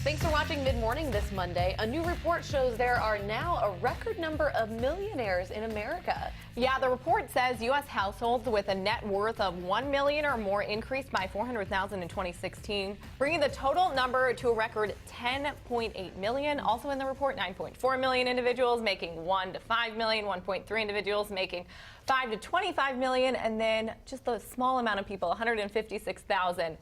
Thanks for watching Mid Morning this Monday. A new report shows there are now a record number of millionaires in America. Yeah, the report says U.S. households with a net worth of $1 million or more increased by 400,000 in 2016, bringing the total number to a record 10.8 million. Also in the report, 9.4 million individuals making 1 to 5 million, 1.3 individuals making 5 to 25 million, and then just a small amount of people, 156,000.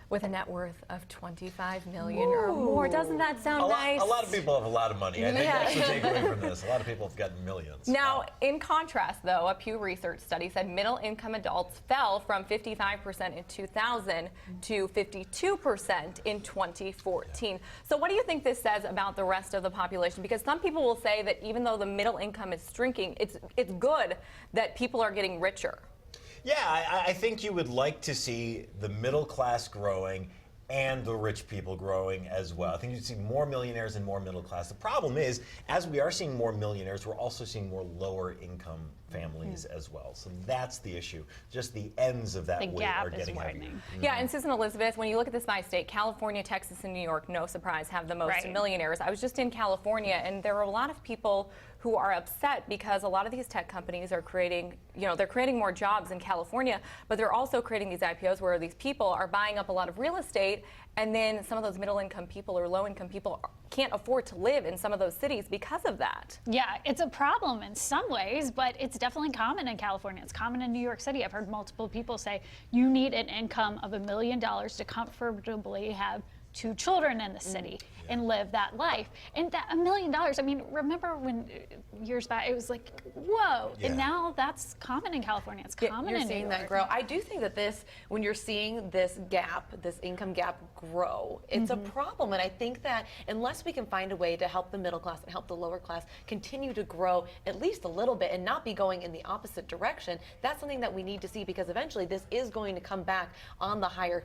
With a net worth of 25 million or more. Doesn't that sound nice? A lot of people have a lot of money. I think that's the takeaway from this. A lot of people have gotten millions. Now, in contrast, though, a Pew Research study said middle-income adults fell from 55% in 2000 to 52% in 2014. So what do you think this says about the rest of the population? Because some people will say that even though the middle income is shrinking, it's good that people are getting richer. Yeah, I think you would like to see the middle class growing and the rich people growing as well. I think you'd see more millionaires and more middle class. The problem is, as we are seeing more millionaires, we're also seeing more lower income families as well. So that's the issue. Just the ends of that weight are getting heavier. Yeah, and Susan Elizabeth, when you look at this by state, California, Texas, and New York, no surprise, have the most millionaires. I was just in California, and there are a lot of people who are upset because a lot of these tech companies are creating, they're creating more jobs in California, but they're also creating these IPOs where these people are buying up a lot of real estate, and then some of those middle-income people or low-income people can't afford to live in some of those cities because of that. Yeah, it's a problem in some ways, but it's definitely common in California. It's common in New York City. I've heard multiple people say you need an income of $1 million to comfortably have 2 children in the city and live that life. And that $1 million, I mean, remember when years back it was like, whoa, and now that's common in California. It's common in New York. You're seeing that grow. I do think that this, when you're seeing this gap, this income gap grow, it's a problem. And I think that unless we can find a way to help the middle class and help the lower class continue to grow at least a little bit and not be going in the opposite direction, that's something that we need to see, because eventually this is going to come back on the higher,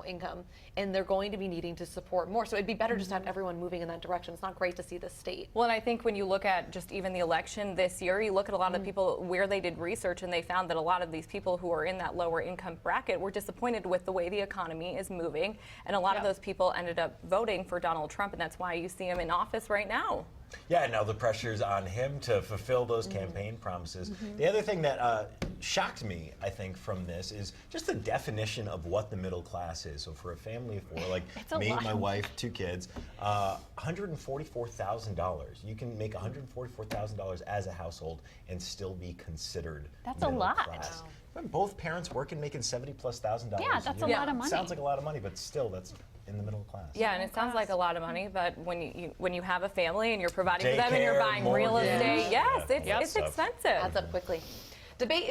income, and they're going to be needing to support more. So it'd be better just to have everyone moving in that direction. It's not great to see the state. Well, and I think when you look at just even the election this year, you look at a lot of the people where they did research, and they found that a lot of these people who are in that lower income bracket were disappointed with the way the economy is moving, and a lot of those people ended up voting for Donald Trump, and that's why you see him in office right now. Yeah, now the pressure's on him to fulfill those campaign promises. The other thing that shocked me, I think, from this is just the definition of what the middle class is. So for a family of 4, like me, my wife, 2 kids, $144,000. You can make $144,000 as a household and still be considered middle class. Wow. When both parents working, making $70,000+. Yeah, that's a lot of money. Sounds like a lot of money, but still, that's in the middle class. Yeah, and it sounds like a lot of money, but when you have a family and you're providing for them and you're buying real estate, it's expensive. Adds up quickly. Debate is